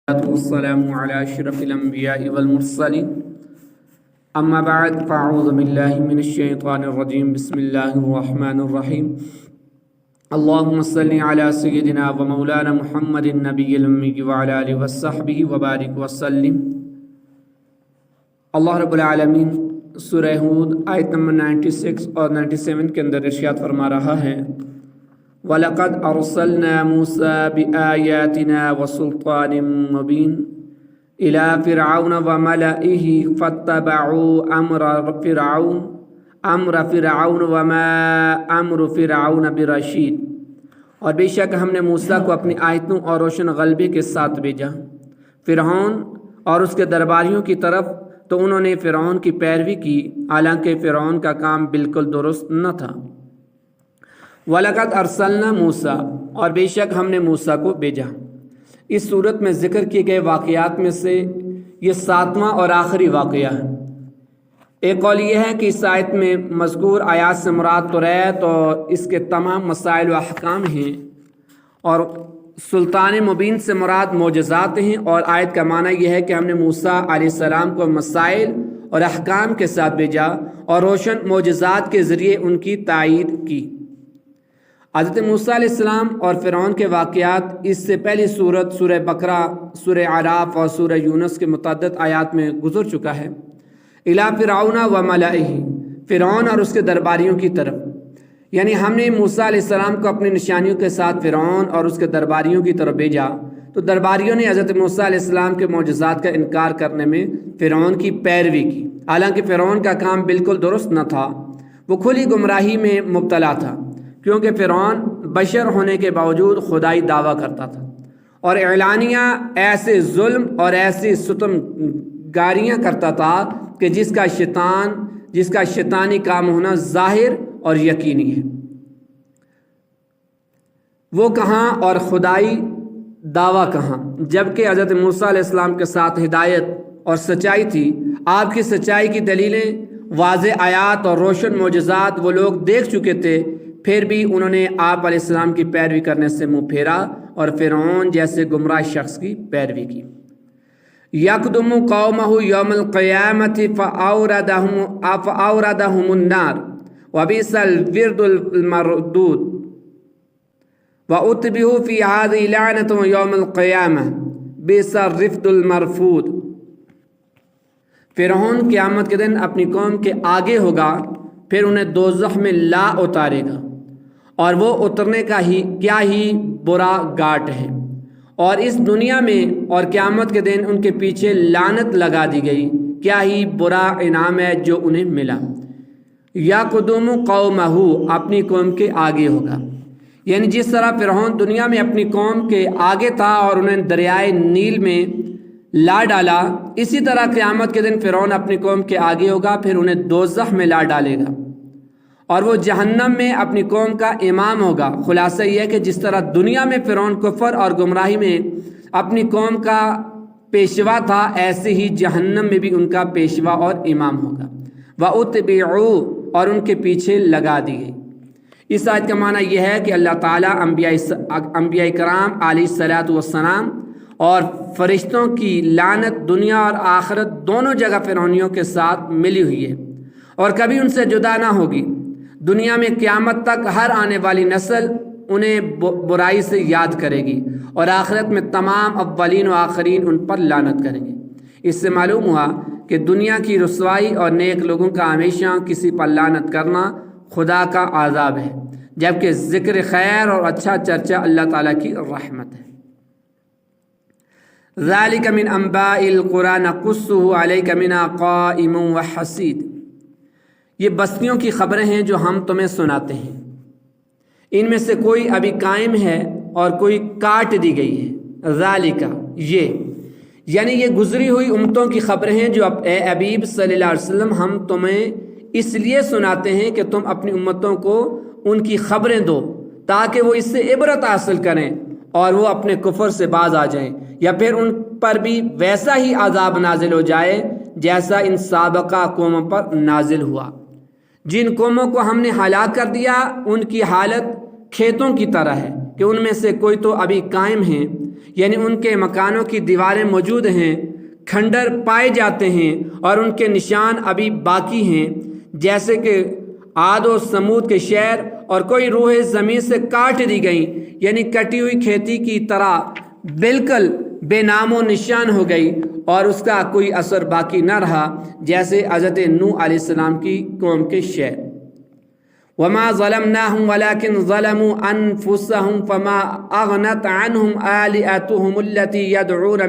والسلام على أشرف الأنبياء والمرسلين أما بعد فأعوذ بالله من الشيطان الرجيم بسم الله الرحمن الرحيم اللهم صل على سيدنا ومولانا محمد النبي الأمي وعلى آله وصحبه وبارك وسلم. اللہ رب العالمین سورہ ہود آیت نمبر 96 اور 97 کے اندر ارشاد فرما رہا ہے وَلَقَدْ أَرْسَلْنَا مُوسَى بِآيَاتِنَا وَسُلْطَانٍ مُّبِينٍ إِلَى فِرْعَوْنَ وَمَلَئِهِ فَاتَّبَعُوا أَمْرَ فِرْعَوْنَ وَمَا أَمْرُ فِرْعَوْنَ بِرَشِيدٍ. اور بے شک ہم نے موسیٰ کو اپنی آیتوں اور روشن غلبے کے ساتھ بھیجا فرعون اور اس کے درباریوں کی طرف، تو انہوں نے فرعون کی پیروی کی، حالانکہ فرعون کا کام بالکل درست نہ تھا. وَلَقَدْ أَرْسَلْنَا مُوسَى، اور بے شک ہم نے موسیٰ کو بھیجا. اس صورت میں ذکر کیے گئے واقعات میں سے یہ 7واں اور آخری واقعہ ہے. ایک قول یہ ہے کہ اس آیت میں مذکور آیات سے مراد توریت اور اس کے تمام مسائل و احکام ہیں، اور سلطان مبین سے مراد معجزات ہیں، اور آیت کا معنی یہ ہے کہ ہم نے موسیٰ علیہ السلام کو مسائل اور احکام کے ساتھ بھیجا اور روشن معجزات کے ذریعے ان کی تائید کی. حضرت موسیٰ علیہ السلام اور فرعون کے واقعات اس سے پہلی سورت سورہ بقرہ، سورہ اعراف اور سورہ یونس کے متعدد آیات میں گزر چکا ہے. اِلیٰ فرعون وَمَلَئِهِ، فرعون اور اس کے درباریوں کی طرف، یعنی ہم نے موسیٰ علیہ السلام کو اپنی نشانیوں کے ساتھ فرعون اور اس کے درباریوں کی طرف بھیجا، تو درباریوں نے حضرت موسیٰ علیہ السلام کے معجزات کا انکار کرنے میں فرعون کی پیروی کی، حالانکہ فرعون کا کام بالکل درست نہ تھا. وہ کھلی گمراہی میں مبتلا تھا، کیونکہ فرعون بشر ہونے کے باوجود خدائی دعویٰ کرتا تھا اور اعلانیہ ایسے ظلم اور ایسی ستم گاریاں کرتا تھا کہ جس کا شیطانی کام ہونا ظاہر اور یقینی ہے. وہ کہاں اور خدائی دعویٰ کہاں، جبکہ حضرت موسیٰ علیہ السلام کے ساتھ ہدایت اور سچائی تھی. آپ کی سچائی کی دلیلیں، واضح آیات اور روشن معجزات وہ لوگ دیکھ چکے تھے، پھر بھی انہوں نے آپ علیہ السلام کی پیروی کرنے سے منہ پھیرا اور فرعون جیسے گمراہ شخص کی پیروی کی. یقدم قومہ یوم القیامت فاوردہم النار وبئس الورد المردود واتبعوا فی ہذہ لعنۃ یوم القیامہ بئس الرفد المرفود. فرعون قیامت کے دن اپنی قوم کے آگے ہوگا، پھر انہیں دوزخ میں لا اتارے گا، اور وہ اترنے کا کیا ہی برا گھاٹ ہے، اور اس دنیا میں اور قیامت کے دن ان کے پیچھے لعنت لگا دی گئی، کیا ہی برا انعام ہے جو انہیں ملا. یا قدوم قومہ، اپنی قوم کے آگے ہوگا، یعنی جس طرح فرعون دنیا میں اپنی قوم کے آگے تھا اور انہیں دریائے نیل میں لا ڈالا، اسی طرح قیامت کے دن فرعون اپنی قوم کے آگے ہوگا، پھر انہیں دوزخ میں لا ڈالے گا، اور وہ جہنم میں اپنی قوم کا امام ہوگا. خلاصہ یہ ہے کہ جس طرح دنیا میں فرعون کفر اور گمراہی میں اپنی قوم کا پیشوا تھا، ایسے ہی جہنم میں بھی ان کا پیشوا اور امام ہوگا. وَأُتْبِعُوا، اور ان کے پیچھے لگا دی گئی. اس آیت کا معنی یہ ہے کہ اللہ تعالیٰ انبیاء کرام علیہ الصلاۃ والسلام اور فرشتوں کی لعنت دنیا اور آخرت دونوں جگہ فرعونیوں کے ساتھ ملی ہوئی ہے اور کبھی ان سے جدا نہ ہوگی. دنیا میں قیامت تک ہر آنے والی نسل انہیں برائی سے یاد کرے گی، اور آخرت میں تمام اولین و آخرین ان پر لعنت کریں گے. اس سے معلوم ہوا کہ دنیا کی رسوائی اور نیک لوگوں کا ہمیشہ کسی پر لعنت کرنا خدا کا عذاب ہے، جبکہ ذکر خیر اور اچھا چرچا اللہ تعالیٰ کی رحمت ہے. ذالک من انباء القری نقصہ علیک منہا قائم وحصید. یہ بستیوں کی خبریں ہیں جو ہم تمہیں سناتے ہیں، ان میں سے کوئی ابھی قائم ہے اور کوئی کاٹ دی گئی ہے. ذالک، یہ یعنی یہ گزری ہوئی امتوں کی خبریں ہیں جو اے حبیب صلی اللہ علیہ وسلم ہم تمہیں اس لیے سناتے ہیں کہ تم اپنی امتوں کو ان کی خبریں دو، تاکہ وہ اس سے عبرت حاصل کریں اور وہ اپنے کفر سے باز آ جائیں، یا پھر ان پر بھی ویسا ہی عذاب نازل ہو جائے جیسا ان سابقہ قوموں پر نازل ہوا. جن قوموں کو ہم نے ہلاک کر دیا ان کی حالت کھیتوں کی طرح ہے کہ ان میں سے کوئی تو ابھی قائم ہیں یعنی ان کے مکانوں کی دیواریں موجود ہیں، کھنڈر پائے جاتے ہیں اور ان کے نشان ابھی باقی ہیں، جیسے کہ عاد و سمود کے شہر، اور کوئی روح زمین سے کاٹ دی گئیں، یعنی کٹی ہوئی کھیتی کی طرح بالکل بے نام و نشان ہو گئی اور اس کا کوئی اثر باقی نہ رہا، جیسے حضرت نوح علیہ السلام کی قوم کے شہر۔ وما ظلمناهم ولكن ظلموا انفسهم فما اغنت عنهم آلهتهم التي يدعون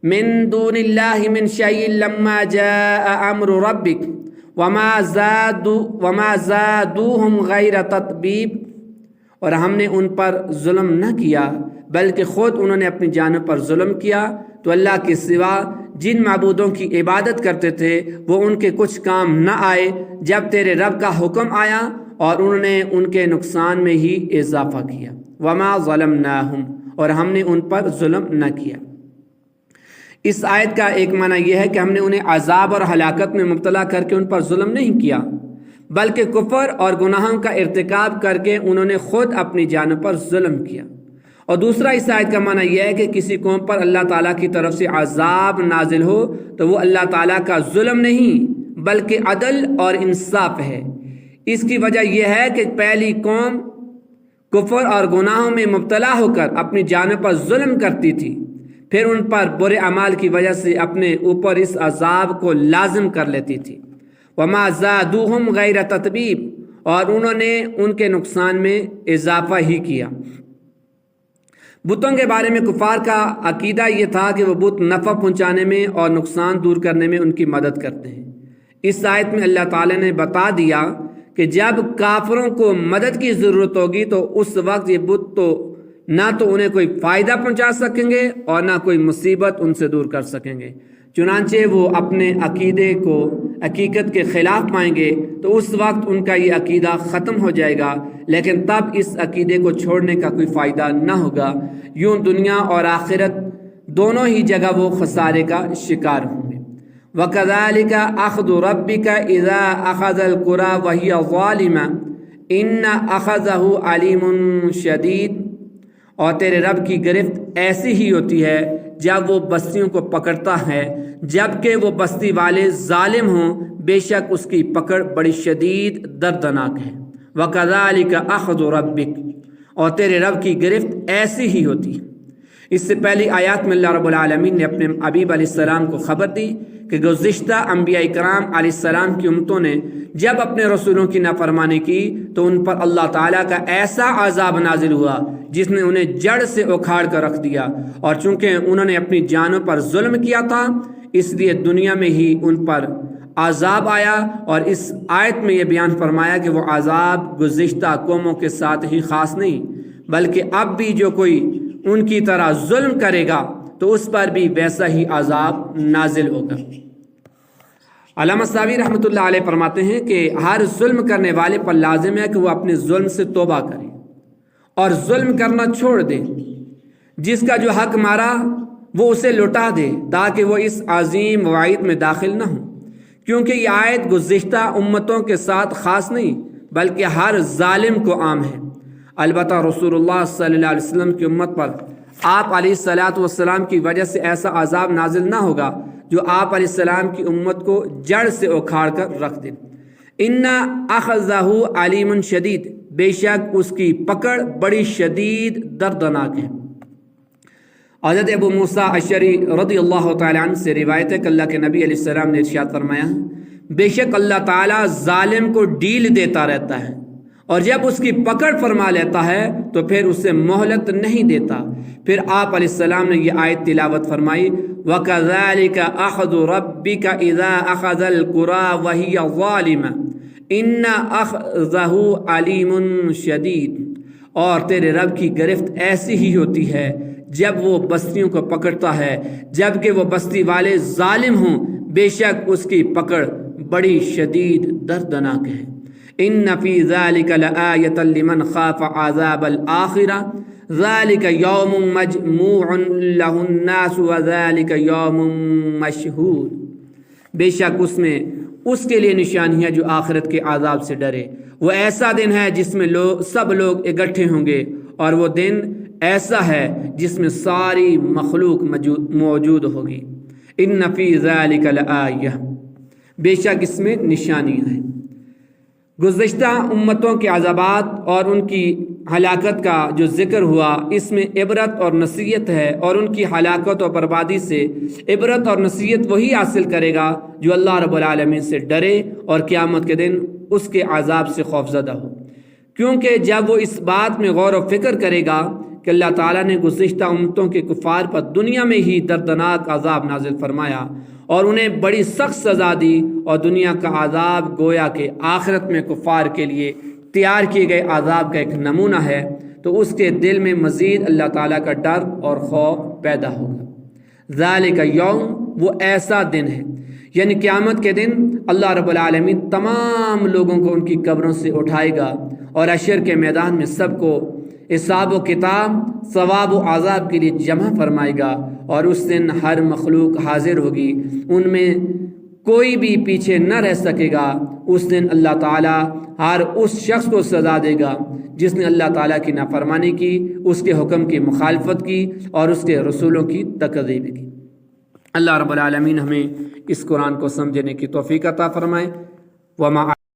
من دون الله من شيء لما جاء امر ربك وما زادوهم غیر تتبیب، اور ہم نے ان پر ظلم نہ کیا بلکہ خود انہوں نے اپنی جانوں پر ظلم کیا، تو اللہ کے سوا جن معبودوں کی عبادت کرتے تھے وہ ان کے کچھ کام نہ آئے جب تیرے رب کا حکم آیا، اور انہوں نے ان کے نقصان میں ہی اضافہ کیا۔ وما ظلمناہم، اور ہم نے ان پر ظلم نہ کیا۔ اس آیت کا ایک معنی یہ ہے کہ ہم نے انہیں عذاب اور ہلاکت میں مبتلا کر کے ان پر ظلم نہیں کیا، بلکہ کفر اور گناہوں کا ارتکاب کر کے انہوں نے خود اپنی جانوں پر ظلم کیا۔ اور دوسرا اس آیت کا معنی یہ ہے کہ کسی قوم پر اللہ تعالیٰ کی طرف سے عذاب نازل ہو تو وہ اللہ تعالیٰ کا ظلم نہیں بلکہ عدل اور انصاف ہے۔ اس کی وجہ یہ ہے کہ پہلی قوم کفر اور گناہوں میں مبتلا ہو کر اپنی جانوں پر ظلم کرتی تھی، پھر ان پر برے اعمال کی وجہ سے اپنے اوپر اس عذاب کو لازم کر لیتی تھی۔ وما زادوہم غیر تتبیب، اور انہوں نے ان کے نقصان میں اضافہ ہی کیا۔ بتوں کے بارے میں کفار کا عقیدہ یہ تھا کہ وہ بت نفع پہنچانے میں اور نقصان دور کرنے میں ان کی مدد کرتے ہیں۔ اس آیت میں اللہ تعالیٰ نے بتا دیا کہ جب کافروں کو مدد کی ضرورت ہوگی تو اس وقت یہ بت تو نہ تو انہیں کوئی فائدہ پہنچا سکیں گے اور نہ کوئی مصیبت ان سے دور کر سکیں گے، چنانچہ وہ اپنے عقیدے کو حقیقت کے خلاف پائیں گے تو اس وقت ان کا یہ عقیدہ ختم ہو جائے گا، لیکن تب اس عقیدے کو چھوڑنے کا کوئی فائدہ نہ ہوگا، یوں دنیا اور آخرت دونوں ہی جگہ وہ خسارے کا شکار ہوں گے۔ وَكَذَلِكَ أَخْذُ رَبِّكَ إِذَا أَخَذَ الْقُرَى وَهِيَ ظَالِمَةٌ إِنَّ أَخَذَهُ عَلِيمٌ شَدِيدٌ، اور تیرے رب کی گرفت ایسی ہی ہوتی ہے جب وہ بستیوں کو پکڑتا ہے جبکہ وہ بستی والے ظالم ہوں، بے شک اس کی پکڑ بڑی شدید دردناک ہے۔ وَكَذَلِكَ أَخْذُ رَبِّكَ، اور تیرے رب کی گرفت ایسی ہی ہوتی ہے۔ اس سے پہلی آیات میں اللہ رب العالمین نے اپنے حبیب علیہ السلام کو خبر دی کہ گزشتہ انبیاء کرام علیہ السلام کی امتوں نے جب اپنے رسولوں کی نافرمانی کی تو ان پر اللہ تعالیٰ کا ایسا عذاب نازل ہوا جس نے انہیں جڑ سے اکھاڑ کر رکھ دیا، اور چونکہ انہوں نے اپنی جانوں پر ظلم کیا تھا اس لیے دنیا میں ہی ان پر عذاب آیا، اور اس آیت میں یہ بیان فرمایا کہ وہ عذاب گزشتہ قوموں کے ساتھ ہی خاص نہیں بلکہ اب بھی جو کوئی ان کی طرح ظلم کرے گا تو اس پر بھی ویسا ہی عذاب نازل ہوگا۔ علامہ ساوی رحمۃ اللہ علیہ فرماتے ہیں کہ ہر ظلم کرنے والے پر لازم ہے کہ وہ اپنے ظلم سے توبہ کرے اور ظلم کرنا چھوڑ دے، جس کا جو حق مارا وہ اسے لوٹا دے تاکہ وہ اس عظیم وعید میں داخل نہ ہو، کیونکہ یہ آیت گزشتہ امتوں کے ساتھ خاص نہیں بلکہ ہر ظالم کو عام ہے۔ البتہ رسول اللہ صلی اللہ علیہ وسلم کی امت پر آپ علیہ الصلاۃ والسلام کی وجہ سے ایسا عذاب نازل نہ ہوگا جو آپ علیہ السلام کی امت کو جڑ سے اکھاڑ کر رکھ دے۔ ان اخذہ علیم شدید، بے شک اس کی پکڑ بڑی شدید دردناک ہے۔ حضرت ابو موسیٰ اشعری رضی اللہ تعالی عنہ سے روایت ہے کہ اللہ کے نبی علیہ السلام نے ارشاد فرمایا، بے شک اللہ تعالیٰ ظالم کو ڈیل دیتا رہتا ہے اور جب اس کی پکڑ فرما لیتا ہے تو پھر اسے مہلت نہیں دیتا۔ پھر آپ علیہ السلام نے یہ آیت تلاوت فرمائی، وَكَذَلِكَ أَخْذُ رَبِّكَ إِذَا أَخَذَ الْقُرَى وَهِيَ ظَالِمَةٌ إِنَّ أَخْذَهُ عَلِيمٌ شَدِيدٌ، اور تیرے رب کی گرفت ایسی ہی ہوتی ہے جب وہ بستیوں کو پکڑتا ہے جبکہ وہ بستی والے ظالم ہوں، بے شک اس کی پکڑ بڑی شدید دردناک ہے۔ ان فی ذلک لآیۃ لمن خاف عذاب الآخرہ ذلک یوم مجموع لہ الناس وذلک یوم مشہود، بے شک اس میں اس کے لیے نشانی ہے جو آخرت کے عذاب سے ڈرے، وہ ایسا دن ہے جس میں سب لوگ اکٹھے ہوں گے اور وہ دن ایسا ہے جس میں ساری مخلوق موجود ہوگی۔ ان فی ذلک لآیہ، بے شک اس میں نشانیاں ہیں۔ گزشتہ امتوں کے عذابات اور ان کی ہلاکت کا جو ذکر ہوا، اس میں عبرت اور نصیحت ہے، اور ان کی ہلاکت اور بربادی سے عبرت اور نصیحت وہی حاصل کرے گا جو اللہ رب العالمین سے ڈرے اور قیامت کے دن اس کے عذاب سے خوفزدہ ہو، کیونکہ جب وہ اس بات میں غور و فکر کرے گا کہ اللہ تعالیٰ نے گزشتہ امتوں کے کفار پر دنیا میں ہی دردناک عذاب نازل فرمایا اور انہیں بڑی سخت سزا دی، اور دنیا کا عذاب گویا کہ آخرت میں کفار کے لیے تیار کیے گئے عذاب کا ایک نمونہ ہے، تو اس کے دل میں مزید اللہ تعالیٰ کا ڈر اور خوف پیدا ہوگا۔ ذالک یوم، وہ ایسا دن ہے، یعنی قیامت کے دن اللہ رب العالمین تمام لوگوں کو ان کی قبروں سے اٹھائے گا اور حشر کے میدان میں سب کو حساب و کتاب، ثواب و عذاب کے لیے جمع فرمائے گا، اور اس دن ہر مخلوق حاضر ہوگی، ان میں کوئی بھی پیچھے نہ رہ سکے گا۔ اس دن اللہ تعالیٰ ہر اس شخص کو سزا دے گا جس نے اللہ تعالیٰ کی نافرمانی کی، اس کے حکم کی مخالفت کی اور اس کے رسولوں کی تکذیب کی۔ اللہ رب العالمین ہمیں اس قرآن کو سمجھنے کی توفیق عطا فرمائے۔ وما